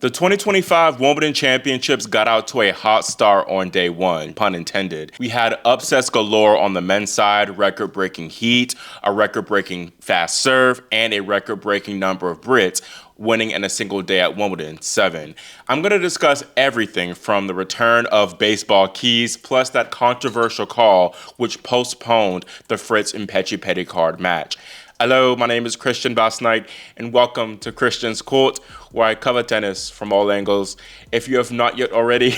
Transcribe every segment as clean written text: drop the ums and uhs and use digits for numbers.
The 2025 Wimbledon Championships got out to a hot start on day one, pun intended. We had upsets galore on the men's side, record-breaking heat, a record-breaking fast serve, and a record-breaking number of Brits winning in a single day at Wimbledon, 7. I'm going to discuss everything from the return of baseball keys, plus that controversial call which postponed the Fritz Mpetshi Perricard match. Hello, my name is Christian Basnight, and welcome to Christian's Court, where I cover tennis from all angles. If you have not yet already,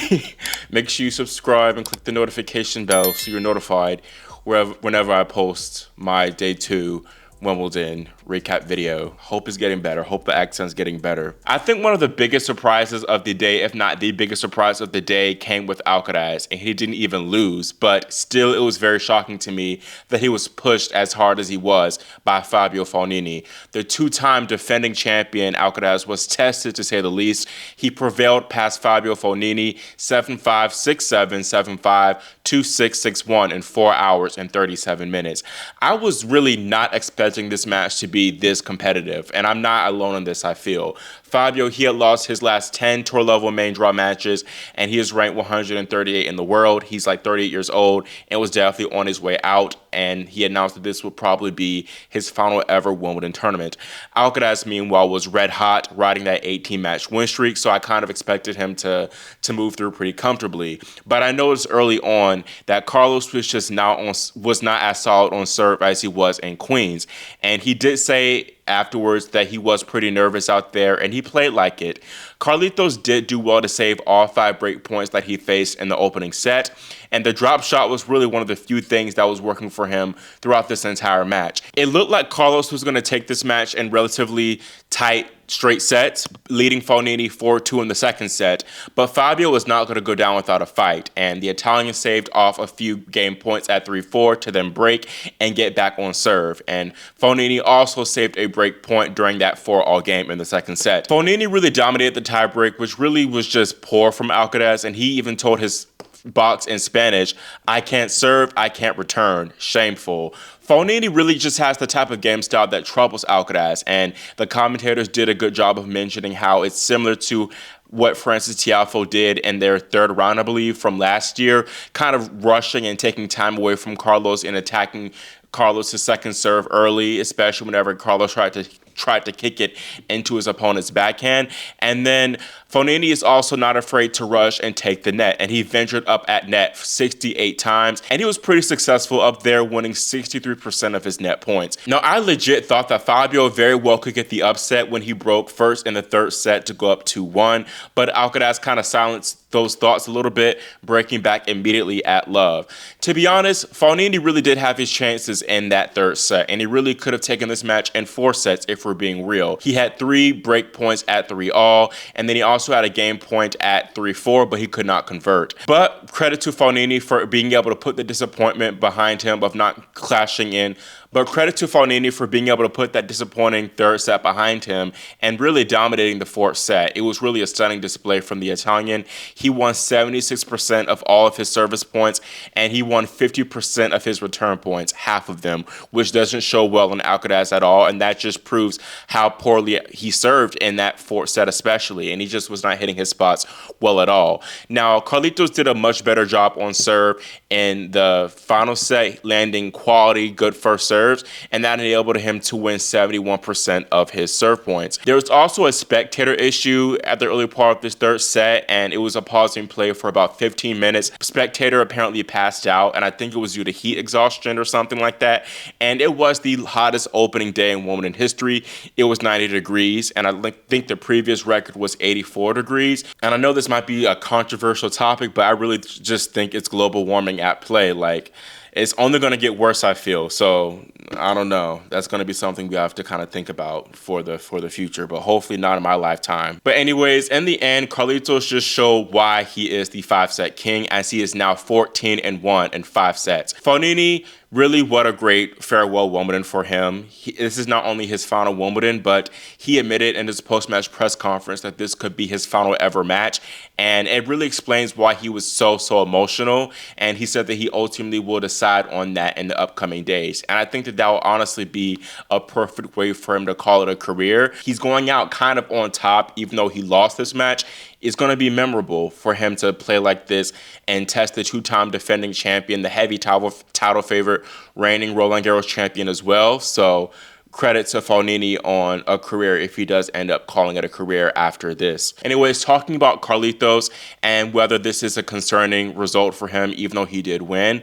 make sure you subscribe and click the notification bell so you're notified whenever I post my Day 2 Wimbledon recap video. Hope is getting better. Hope the accent's getting better. I think one of the biggest surprises of the day, if not the biggest surprise of the day, came with Alcaraz, and he didn't even lose, but still it was very shocking to me that he was pushed as hard as he was by Fabio Fognini. The two-time defending champion Alcaraz was tested, to say the least. He prevailed past Fabio Fognini 7-5, 6-7, 7-5, 2-6, 6-1 in 4 hours and 37 minutes. I was really not expecting this match to be this competitive, and I'm not alone in this, I feel. Fabio, he had lost his last 10 tour level main draw matches, and he is ranked 138 in the world. He's like 38 years old and was definitely on his way out, and he announced that this would probably be his final ever Wimbledon tournament. Alcaraz, meanwhile, was red hot, riding that 18-match win streak, so I kind of expected him to move through pretty comfortably. But I noticed early on that Carlos was just not as solid on serve as he was in Queens, and he did say afterwards that he was pretty nervous out there, and he played like it. Carlitos did do well to save all 5 break points that he faced in the opening set, and the drop shot was really one of the few things that was working for him throughout this entire match. It looked like Carlos was going to take this match in relatively tight, straight sets, leading Fognini 4-2 in the second set, but Fabio was not going to go down without a fight, and the Italian saved off a few game points at 3-4 to then break and get back on serve, and Fognini also saved a break point during that 4-all game in the second set. Fognini really dominated the tiebreak, which really was just poor from Alcaraz, and he even told his box in Spanish, "I can't serve, I can't return. Shameful." Fognini really just has the type of game style that troubles Alcaraz, and the commentators did a good job of mentioning how it's similar to what Francis Tiafoe did in their third round, I believe, from last year, kind of rushing and taking time away from Carlos and attacking Carlos' second serve early, especially whenever Carlos tried to kick it into his opponent's backhand. And then Fognini is also not afraid to rush and take the net, and he ventured up at net 68 times, and he was pretty successful up there, winning 63% of his net points. Now, I legit thought that Fabio very well could get the upset when he broke first in the third set to go up 2-1, but Alcaraz kind of silenced those thoughts a little bit, breaking back immediately at love. To be honest, Fognini really did have his chances in that third set, and he really could have taken this match in 4 sets if we're being real. He had 3 break points at 3-all, and then he also had a game point at 3-4, but he could not convert. But credit to Fognini for being able to put the disappointment behind him of not clashing in. But credit to Fognini for being able to put that disappointing third set behind him and really dominating the fourth set. It was really a stunning display from the Italian. He won 76% of all of his service points, and he won 50% of his return points, half of them, which doesn't show well on Alcaraz at all, and that just proves how poorly he served in that fourth set especially, and he just was not hitting his spots well at all. Now, Carlitos did a much better job on serve in the final set, landing quality, good first serve, and that enabled him to win 71% of his serve points. There was also a spectator issue at the early part of this third set, and it was a pausing play for about 15 minutes. Spectator apparently passed out, and I think it was due to heat exhaustion or something like that, and it was the hottest opening day in Wimbledon history. It was 90 degrees, and I think the previous record was 84 degrees, and I know this might be a controversial topic, but I really just think it's global warming at play. Like, it's only going to get worse, I feel. So I don't know. That's going to be something we have to kind of think about for the future, but hopefully not in my lifetime. But anyways, in the end, Carlitos just showed why he is the 5-set king, as he is now 14-1 in 5 sets. Fognini Really, what a great farewell Wimbledon for him. This is not only his final Wimbledon, but he admitted in his post-match press conference that this could be his final ever match. And it really explains why he was so emotional. And he said that he ultimately will decide on that in the upcoming days. And I think that will honestly be a perfect way for him to call it a career. He's going out kind of on top, even though he lost this match. It's going to be memorable for him to play like this and test the two-time defending champion, the heavy title favorite, reigning Roland Garros champion as well. So credit to Fognini on a career if he does end up calling it a career after this. Anyways, talking about Carlitos and whether this is a concerning result for him, even though he did win,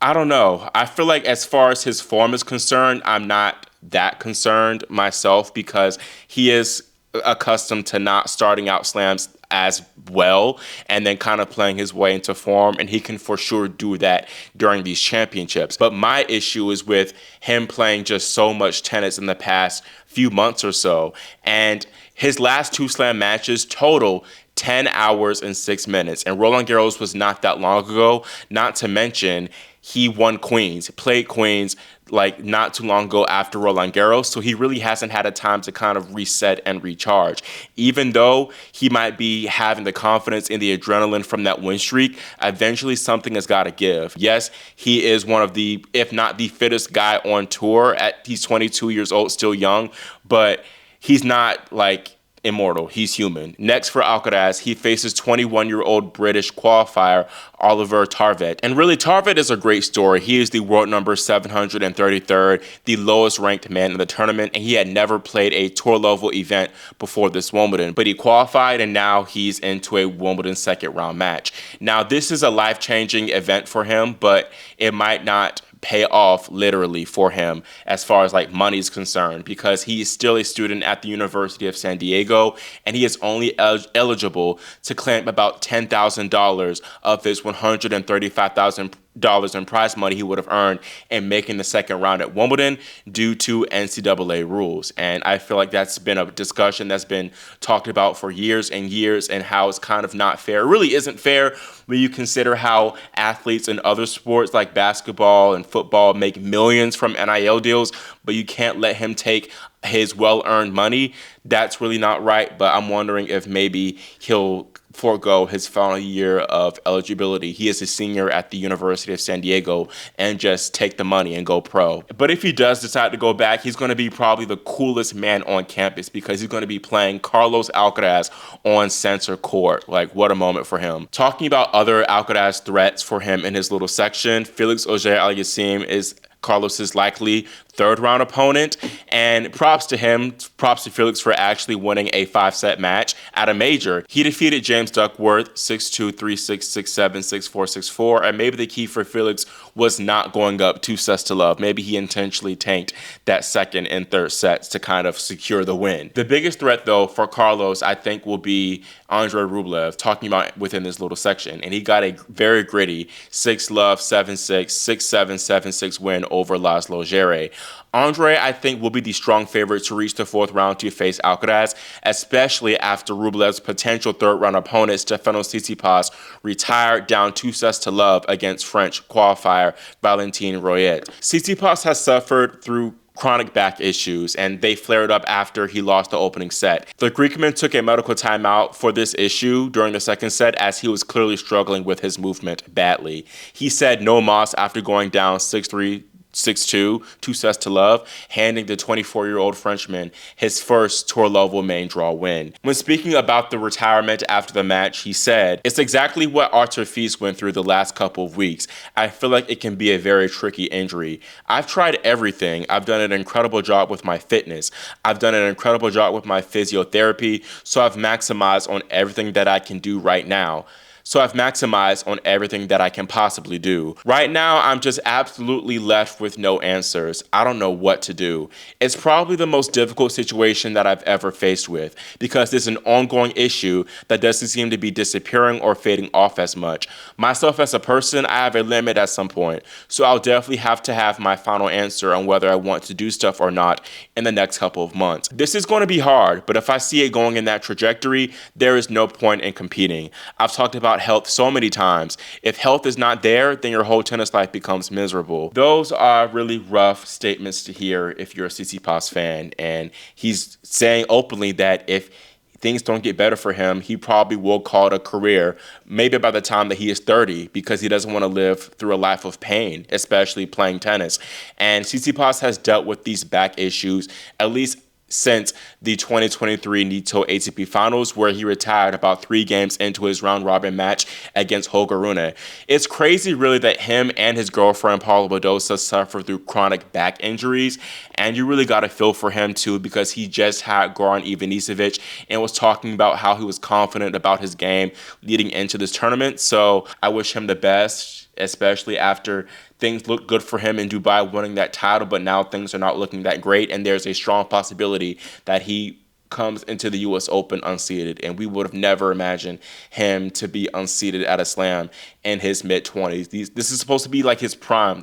I don't know. I feel like as far as his form is concerned, I'm not that concerned myself because he is accustomed to not starting out slams as well and then kind of playing his way into form, and he can for sure do that during these championships. But my issue is with him playing just so much tennis in the past few months or so, and his last two slam matches total 10 hours and 6 minutes, and Roland Garros was not that long ago. Not to mention he won Queens, played Queens like not too long ago after Roland Garros, so he really hasn't had a time to kind of reset and recharge. Even though he might be having the confidence and the adrenaline from that win streak, eventually something has got to give. Yes, he is one of the, if not the fittest guy on tour. He's 22 years old, still young, but he's not like immortal. He's human. Next for Alcaraz, he faces 21-year-old British qualifier Oliver Tarvet. And really, Tarvet is a great story. He is the world number 733rd, the lowest ranked man in the tournament, and he had never played a tour level event before this Wimbledon. But he qualified, and now he's into a Wimbledon second round match. Now, this is a life-changing event for him, but it might not pay off literally for him as far as like money is concerned, because he is still a student at the University of San Diego, and he is only eligible to claim about $10,000 of his $135,000 in prize money he would have earned in making the second round at Wimbledon due to NCAA rules. And I feel like that's been a discussion that's been talked about for years and years, and how it's kind of not fair. It really isn't fair when you consider how athletes in other sports like basketball and football make millions from NIL deals, but you can't let him take his well-earned money. That's really not right, but I'm wondering if maybe he'll forego his final year of eligibility. He is a senior at the University of San Diego, and just take the money and go pro. But if he does decide to go back, he's going to be probably the coolest man on campus, because he's going to be playing Carlos Alcaraz on center court. Like, what a moment for him. Talking about other Alcaraz threats for him in his little section, Felix Auger-Aliassime is Carlos's likely third round opponent, and props to him, props to Felix for actually winning a 5-set match at a major. He defeated James Duckworth 6-2, 3-6, 6-7, 6-4, 6-4, and maybe the key for Felix was not going up 2 sets to love. Maybe he intentionally tanked that second and third sets to kind of secure the win. The biggest threat though for Carlos, I think, will be Andrei Rublev, talking about within this little section, and he got a very gritty 6-love, 7-6, 6-7, 7-6 win over Laslo Djere. Andre, I think, will be the strong favorite to reach the fourth round to face Alcaraz, especially after Rublev's potential third-round opponent, Stefanos Tsitsipas, retired down 2 sets to love against French qualifier Valentin Royet. Tsitsipas has suffered through chronic back issues, and they flared up after he lost the opening set. The Greekman took a medical timeout for this issue during the second set, as he was clearly struggling with his movement badly. He said no mas after going down 6-3, 6-2, 2 sets to love, handing the 24-year-old Frenchman his first tour-level main draw win. When speaking about the retirement after the match, he said, "It's exactly what Artur Fils went through the last couple of weeks. I feel like it can be a very tricky injury. I've tried everything. I've done an incredible job with my fitness. I've done an incredible job with my physiotherapy, so I've maximized on everything that I can do right now. I've maximized on everything that I can possibly do. Right now, I'm just absolutely left with no answers. I don't know what to do. It's probably the most difficult situation that I've ever faced with, because it's an ongoing issue that doesn't seem to be disappearing or fading off as much. Myself as a person, I have a limit at some point, so I'll definitely have to have my final answer on whether I want to do stuff or not in the next couple of months. This is going to be hard, but if I see it going in that trajectory, there is no point in competing. I've talked about about health so many times. If health is not there, then your whole tennis life becomes miserable. Those are really rough statements to hear if you're a Tsitsipas fan. And he's saying openly that if things don't get better for him, he probably will call it a career, maybe by the time that he is 30, because he doesn't want to live through a life of pain, especially playing tennis. And Tsitsipas has dealt with these back issues, at least since the 2023 Nitto ATP Finals, where he retired about 3 games into his round-robin match against Holger Rune. It's crazy, really, that him and his girlfriend, Paula Badosa, suffer through chronic back injuries, and you really got to feel for him, too, because he just had Goran Ivanisevic and was talking about how he was confident about his game leading into this tournament. So I wish him the best, especially after things looked good for him in Dubai winning that title, but now things are not looking that great, and there's a strong possibility that he comes into the U.S. Open unseeded, and we would have never imagined him to be unseeded at a slam in his mid-20s. This is supposed to be like his prime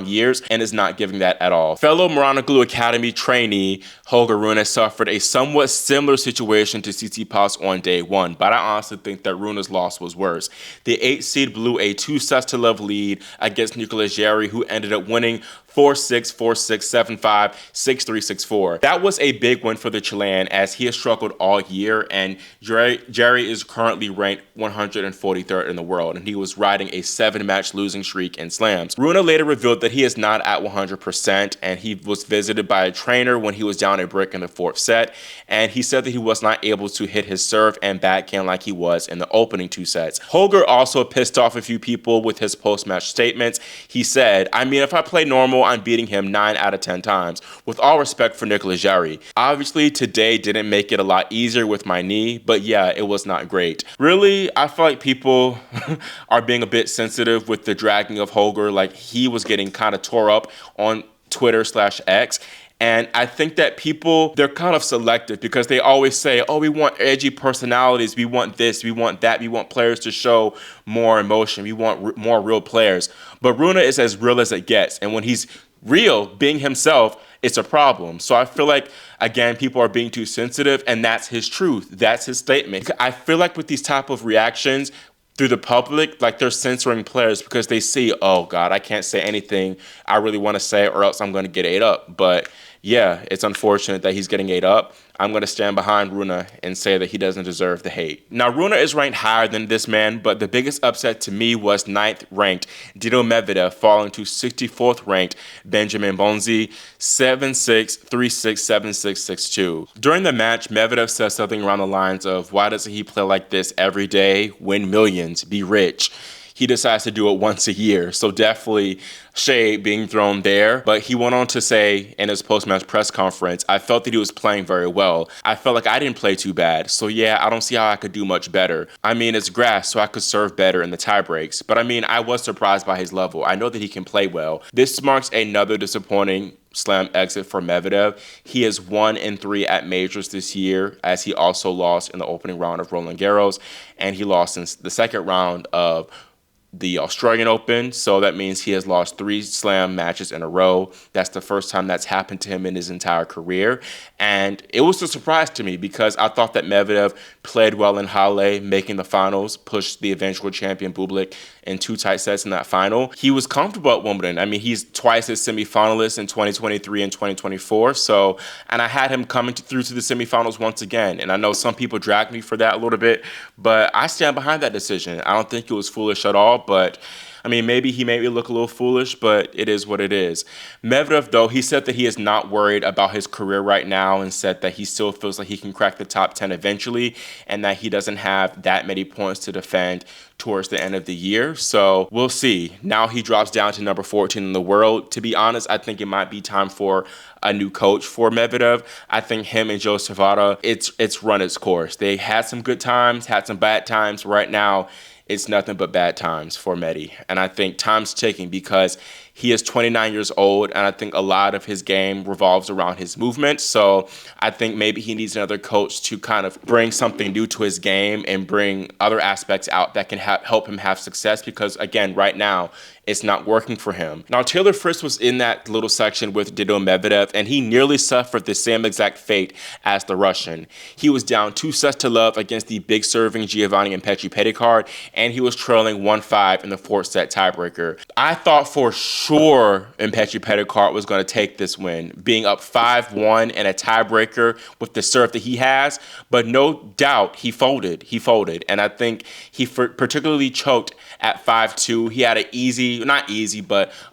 years, and is not giving that at all. Fellow Mouratoglou Academy trainee Holger Rune suffered a somewhat similar situation to Tsitsipas on day one, but I honestly think that Rune's loss was worse. The 8 seed blew a 2-sets-to-love lead against Nicolas Jarry, who ended up winning 4-6, 4-6, 7-5, 6-3, 6-4. That was a big win for the Chilean, as he has struggled all year, and Jarry is currently ranked 143rd in the world, and he was riding a 7-match losing streak in slams. Rune later revealed that he is not at 100%, and he was visited by a trainer when he was down a break in the 4th set, and he said that he was not able to hit his serve and backhand like he was in the opening 2 sets. Holger also pissed off a few people with his post-match statements. He said, "I mean, if I play normal, I'm beating him 9 out of 10 times. With all respect for Nicolas Jarry. Obviously, today didn't make it a lot easier with my knee, but yeah, it was not great." Really, I feel like people are being a bit sensitive with the dragging of Holger. Like, he was getting kind of tore up on Twitter/X. And I think that people, they're kind of selective, because they always say, oh, we want edgy personalities, we want this, we want that, we want players to show more emotion, we want more real players. But Rune is as real as it gets, and when he's real, being himself, it's a problem. So I feel like, again, people are being too sensitive, and that's his truth, that's his statement. I feel like with these type of reactions through the public, like, they're censoring players because they see, oh God, I can't say anything I really want to say, or else I'm going to get ate up. But yeah, it's unfortunate that he's getting ate up. I'm going to stand behind Rune and say that he doesn't deserve the hate. Now, Rune is ranked higher than this man, but the biggest upset to me was 9th ranked Daniil Medvedev falling to 64th ranked Benjamin Bonzi, 7-6, 3-6, 7-6, 6-2. During the match, Medvedev said something around the lines of, why doesn't he play like this every day, win millions, be rich? He decides to do it once a year. So definitely shade being thrown there. But he went on to say in his post-match press conference, I felt that he was playing very well. I felt like I didn't play too bad. So yeah, I don't see how I could do much better. I mean, it's grass, so I could serve better in the tie breaks. But I mean, I was surprised by his level. I know that he can play well. This marks another disappointing slam exit for Medvedev. He is 1-3 at majors this year, as he also lost in the opening round of Roland Garros, and he lost in the second round of the Australian Open. So that means he has lost 3 slam matches in a row. That's the first time that's happened to him in his entire career. And it was a surprise to me, because I thought that Medvedev played well in Halle, making the finals, pushed the eventual champion Bublik in 2 tight sets in that final. He was comfortable at Wimbledon. I mean, he's twice a semifinalist in 2023 and 2024. So, and I had him coming through to the semifinals once again. And I know some people dragged me for that a little bit, but I stand behind that decision. I don't think it was foolish at all. But I mean, maybe he made me look a little foolish, but it is what it is. Medvedev, though, he said that he is not worried about his career right now, and said that he still feels like he can crack the top 10 eventually, and that he doesn't have that many points to defend towards the end of the year. So we'll see. Now he drops down to number 14 in the world. To be honest, I think it might be time for a new coach for Medvedev. I think him and Joe Savata, it's run its course. They had some good times, had some bad times. Right now, it's nothing but bad times for Medi. And I think time's ticking, because He is 29 years old, and I think a lot of his game revolves around his movement. So I think maybe he needs another coach to kind of bring something new to his game and bring other aspects out that can help him have success, because, again, right now, it's not working for him. Now, Taylor Fritz was in that little section with Daniil Medvedev, and he nearly suffered the same exact fate as the Russian. He was down 2-0 against the big serving Giovanni Mpetshi Perricard, and he was trailing 1-5 in the fourth set tiebreaker. I thought for sure Mpetshi Perricard was going to take this win, being up 5-1 in a tiebreaker with the serve that he has, but no doubt he folded. And I think he particularly choked at 5-2. He had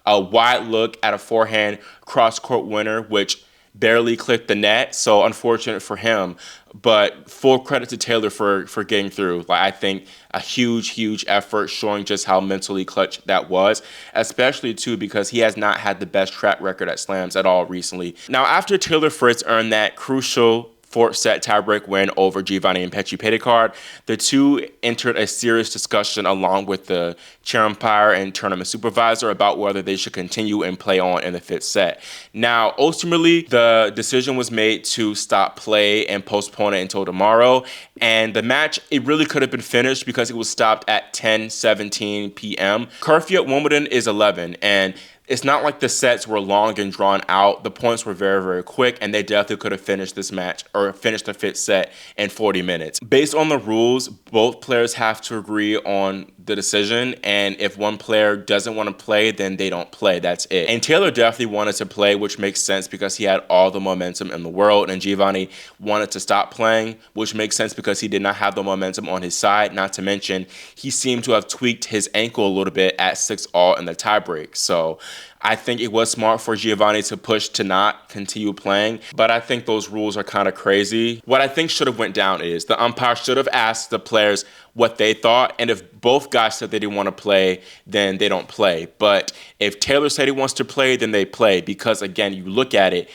a wide look at a forehand cross-court winner, which barely clipped the net. So unfortunate for him, but full credit to Taylor for getting through. I think a huge effort, showing just how mentally clutch that was, especially too because he has not had the best track record at slams at all recently. Now, after Taylor Fritz earned that crucial fourth set tiebreak win over Giovanni Mpetshi Perricard, the two entered a serious discussion along with the chair umpire and tournament supervisor about whether they should continue and play on in the fifth set. Now, ultimately, the decision was made to stop play and postpone it until tomorrow. And the match, it really could have been finished because it was stopped at 10:17 p.m. Curfew at Wimbledon is 11, and it's not like the sets were long and drawn out. The points were very quick, and they definitely could have finished this match or finished the fifth set in 40 minutes. Based on the rules, both players have to agree on the decision, and if one player doesn't want to play, then they don't play. That's it. And Taylor definitely wanted to play, which makes sense because he had all the momentum in the world, and Giovanni wanted to stop playing, which makes sense because he did not have the momentum on his side. Not to mention, he seemed to have tweaked his ankle a little bit at 6-all in the tiebreak. So I think it was smart for Giovanni to push to not continue playing, but I think those rules are kind of crazy. What I think should have went down is the umpire should have asked the players what they thought, and if both guys said they didn't want to play, then they don't play. But if Taylor said he wants to play, then they play, because, again, you look at it,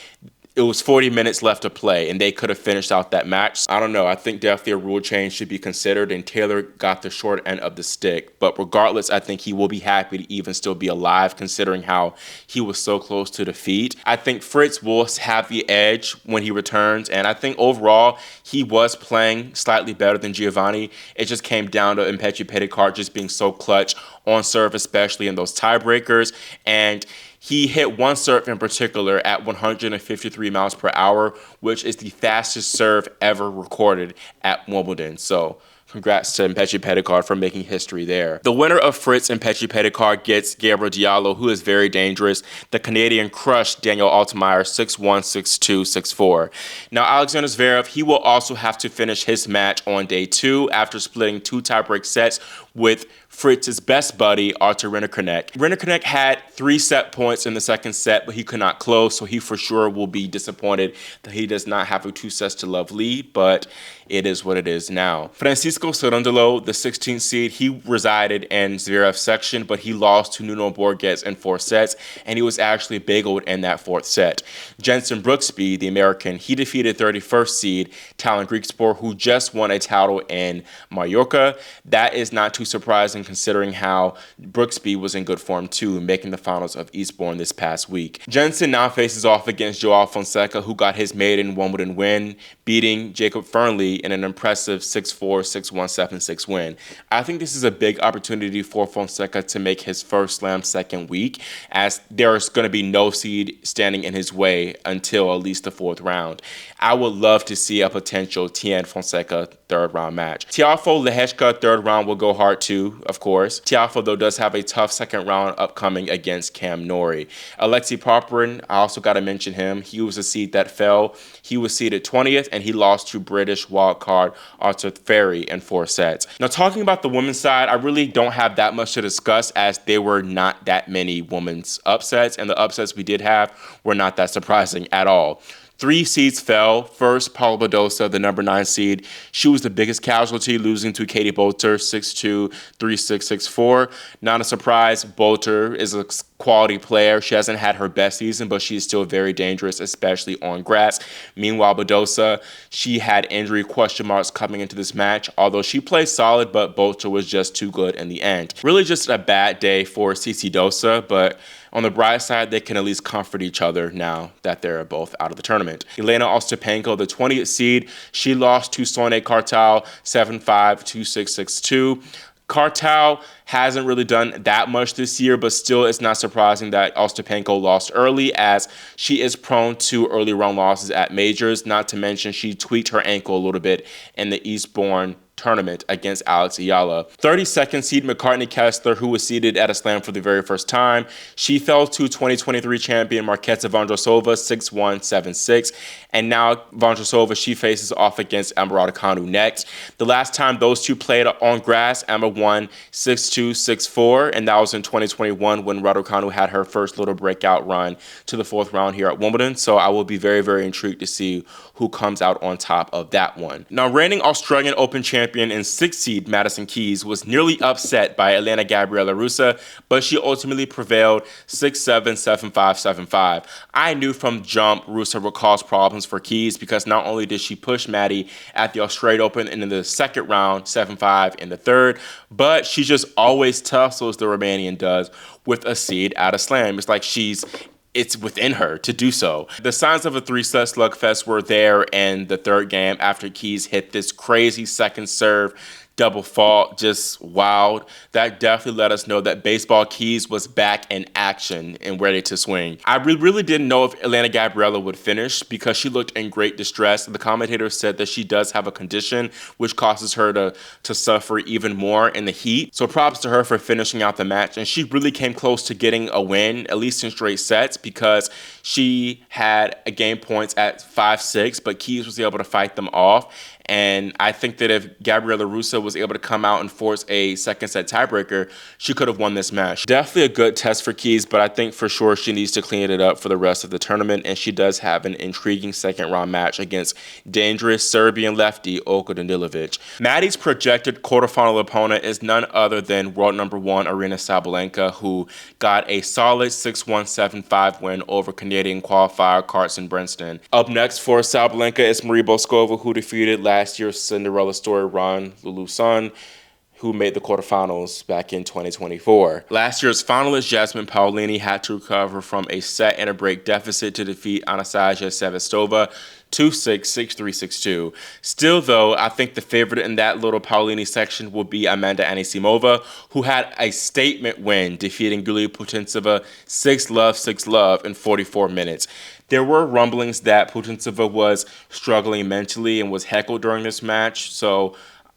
it was 40 minutes left to play, and they could have finished out that match. I don't know. I think definitely a rule change should be considered, and Taylor got the short end of the stick. But regardless, I think he will be happy to even still be alive, considering how he was so close to defeat. I think Fritz will have the edge when he returns, and I think overall he was playing slightly better than Giovanni. It just came down to Mpetshi Perricard just being so clutch on serve, especially in those tiebreakers, and he hit one serve in particular at 153 miles per hour, which is the fastest serve ever recorded at Wimbledon. So congrats to Mpetshi Perricard for making history there. The winner of Fritz and Mpetshi Perricard gets Gabriel Diallo, who is very dangerous. The Canadian crushed Daniel Altmaier 6-1, 6-2, 6-4. Now, Alexander Zverev, he will also have to finish his match on day 2 after splitting 2 tiebreak sets with Fritz's best buddy, Arthur Rinderknecht. Rinderknecht had 3 set points in the second set, but he could not close, so he for sure will be disappointed that he does not have a 2-0 lead, but it is what it is now. Francisco Cerundolo, the 16th seed, he resided in Zverev's section, but he lost to Nuno Borges in 4 sets, and he was actually bageled in that 4th set. Jenson Brooksby, the American, he defeated 31st seed Talon Griekspoor, who just won a title in Mallorca. That is not too surprising considering how Brooksby was in good form too, making the finals of Eastbourne this past week. Jenson now faces off against Joao Fonseca, who got his maiden Wimbledon win, beating Jacob Fernley in an impressive 6-4, 6-1, 7-6 win. I think this is a big opportunity for Fonseca to make his first slam second week, as there's going to be no seed standing in his way until at least the 4th round. I would love to see a potential Tien Fonseca 3rd round match. Tiafoe Lehečka 3rd round will go hard too, of course. Tiafoe, though, does have a tough 2nd round upcoming against Cam Norrie. Alexei Popyrin, I also got to mention him. He was a seed that fell. He was seeded 20th, and he lost to British wildcard Arthur Ferry in 4 sets. Now, talking about the women's side, I really don't have that much to discuss, as there were not that many women's upsets, and the upsets we did have were not that surprising at all. 3 seeds fell. First, Paula Badosa, the number 9 seed. She was the biggest casualty, losing to Katie Boulter 6-2, 3-6, 6-4. Not a surprise. Boulter is a quality player. She hasn't had her best season, but she's still very dangerous, especially on grass. Meanwhile, Badosa, she had injury question marks coming into this match, although she played solid, but Bocha was just too good in the end. Really just a bad day for Tsitsipas, but on the bright side, they can at least comfort each other now that they're both out of the tournament. Elena Ostapenko, the 20th seed, she lost to Sonia Kartal 7-5, 2-6, 6-2. Kartal hasn't really done that much this year, but still it's not surprising that Ostapenko lost early, as she is prone to early round losses at majors, not to mention she tweaked her ankle a little bit in the Eastbourne tournament against Alex Ayala. 32nd seed McCartney Kessler, who was seeded at a slam for the very first time, she fell to 2023 champion Marketa Vondrousova 6-1, 7-6, and now Vondrousova, she faces off against Emma Raducanu next. The last time those two played on grass, Emma won 6-2, 6-4, and that was in 2021 when Raducanu had her first little breakout run to the fourth round here at Wimbledon, so I will be very, very intrigued to see who comes out on top of that one. Now, reigning Australian Open champion and 6th seed Madison Keys was nearly upset by Elena Gabriela Russa, but she ultimately prevailed 6-7, 7-5, 7-5. I knew from jump Russa would cause problems for Keys because not only did she push Maddie at the Australian Open and in the second round, 7-5 in the third, but she just always tussles, the Romanian does, with a seed at a slam. It's like it's within her to do so. The signs of a three-set slugfest were there in the third game after Keys hit this crazy second serve double fault, just wild. That definitely let us know that baseball Keys was back in action and ready to swing. I really didn't know if Elena Gabriela would finish because she looked in great distress. The commentator said that she does have a condition which causes her to suffer even more in the heat. So props to her for finishing out the match. And she really came close to getting a win, at least in straight sets, because she had a game points at 5-6, but Keys was able to fight them off. And I think that if Gabriela Russa was able to come out and force a second set tiebreaker, she could have won this match. Definitely a good test for Keys, but I think for sure she needs to clean it up for the rest of the tournament, and she does have an intriguing second round match against dangerous Serbian lefty Olga Danilovic. Maddie's projected quarterfinal opponent is none other than world number 1 Aryna Sabalenka, who got a solid 6-1, 7-5 win over Canadian qualifier Carson Brenston. Up next for Sabalenka is Marie Boskova, who defeated last year's Cinderella story Ron Lulu Sun, who made the quarterfinals back in 2024. Last year's finalist Jasmine Paolini had to recover from a set and a break deficit to defeat Anastasia Sevastova 2-6, 6-3, 6-2. Still, though, I think the favorite in that little Paolini section will be Amanda Anisimova, who had a statement win, defeating Yulia Putintseva 6-love, 6-love in 44 minutes. There were rumblings that Putintseva was struggling mentally and was heckled during this match, so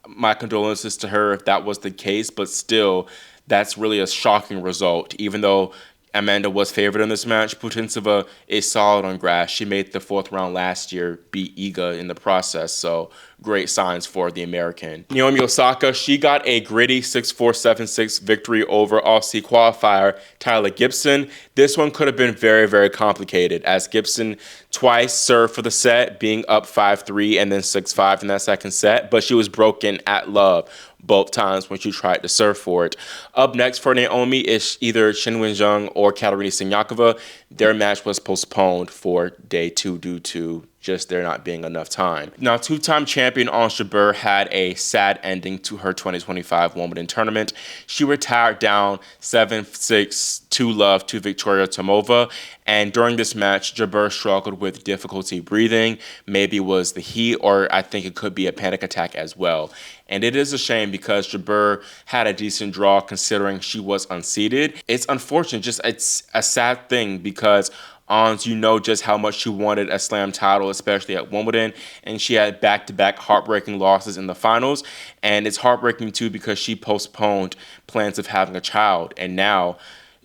my condolences to her if that was the case, but still, that's really a shocking result. Even though Amanda was favored in this match, Putintseva is solid on grass. She made the fourth round last year, beat Iga in the process, so great signs for the American. Naomi Osaka, she got a gritty 6-4, 7-6 victory over Aussie qualifier Tyler Gibson. This one could have been very, very complicated, as Gibson twice served for the set, being up 5-3 and then 6-5 in that second set, but she was broken at love both times when she tried to serve for it. Up next for Naomi is either Chen Wenzheng or Katerina Siniakova. Their match was postponed for day 2 due to just there not being enough time. Now, two-time champion Ons Jabeur had a sad ending to her 2025 Wimbledon tournament. She retired down 7-6, 2-love to Victoria Tomova, and during this match, Jabeur struggled with difficulty breathing. Maybe it was the heat, or I think it could be a panic attack as well. And it is a shame because Jabeur had a decent draw considering she was unseeded. It's unfortunate, it's a sad thing because Ons, you know just how much she wanted a slam title, especially at Wimbledon, and she had back-to-back heartbreaking losses in the finals, and it's heartbreaking too because she postponed plans of having a child, and now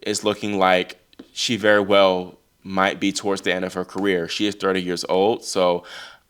it's looking like she very well might be towards the end of her career. She is 30 years old, so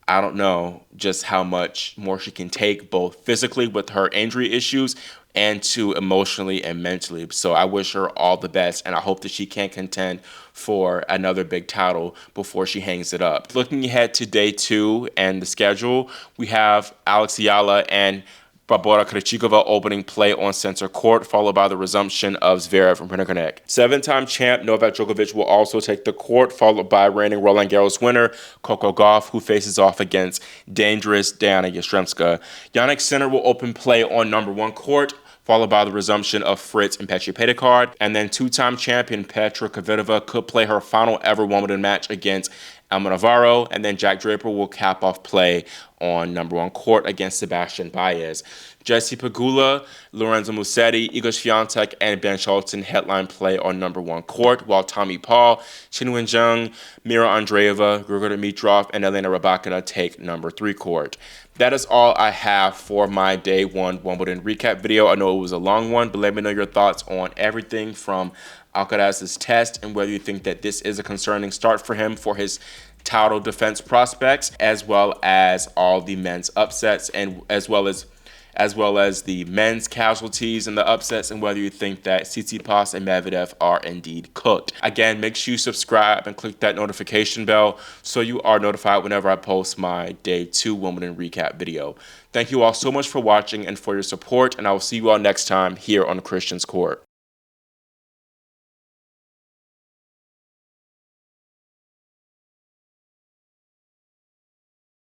I don't know just how much more she can take, both physically with her injury issues and to emotionally and mentally. So I wish her all the best, and I hope that she can contend for another big title before she hangs it up. Looking ahead to day 2 and the schedule, we have Alex Ayala and Barbora Krejcikova opening play on center court, followed by the resumption of Zverev and Rinderknecht. Seven-time champ Novak Djokovic will also take the court, followed by reigning Roland Garros winner Coco Gauff, who faces off against dangerous Diana Yastremska. Jannik Sinner will open play on number one court, followed by the resumption of Fritz and Mpetshi Perricard. And then two-time champion Petra Kvitova could play her final ever Wimbledon match against Emma Navarro, and then Jack Draper will cap off play on number one court against Sebastian Baez. Jesse Pegula, Lorenzo Musetti, Igor Swiatek, and Ben Shelton headline play on number one court, while Tommy Paul, Qinwen Zheng, Mira Andreeva, Grigor Dimitrov, and Elena Rybakina take number three court. That is all I have for my day one Wimbledon recap video. I know it was a long one, but let me know your thoughts on everything from Alcaraz's test and whether you think that this is a concerning start for him for his title defense prospects, as well as all the men's upsets, and as well as the men's casualties and the upsets, and whether you think that Tsitsipas and Medvedev are indeed cooked. Again, make sure you subscribe and click that notification bell so you are notified whenever I post my day two Wimbledon recap video. Thank you all so much for watching and for your support, and I will see you all next time here on Christian's Court.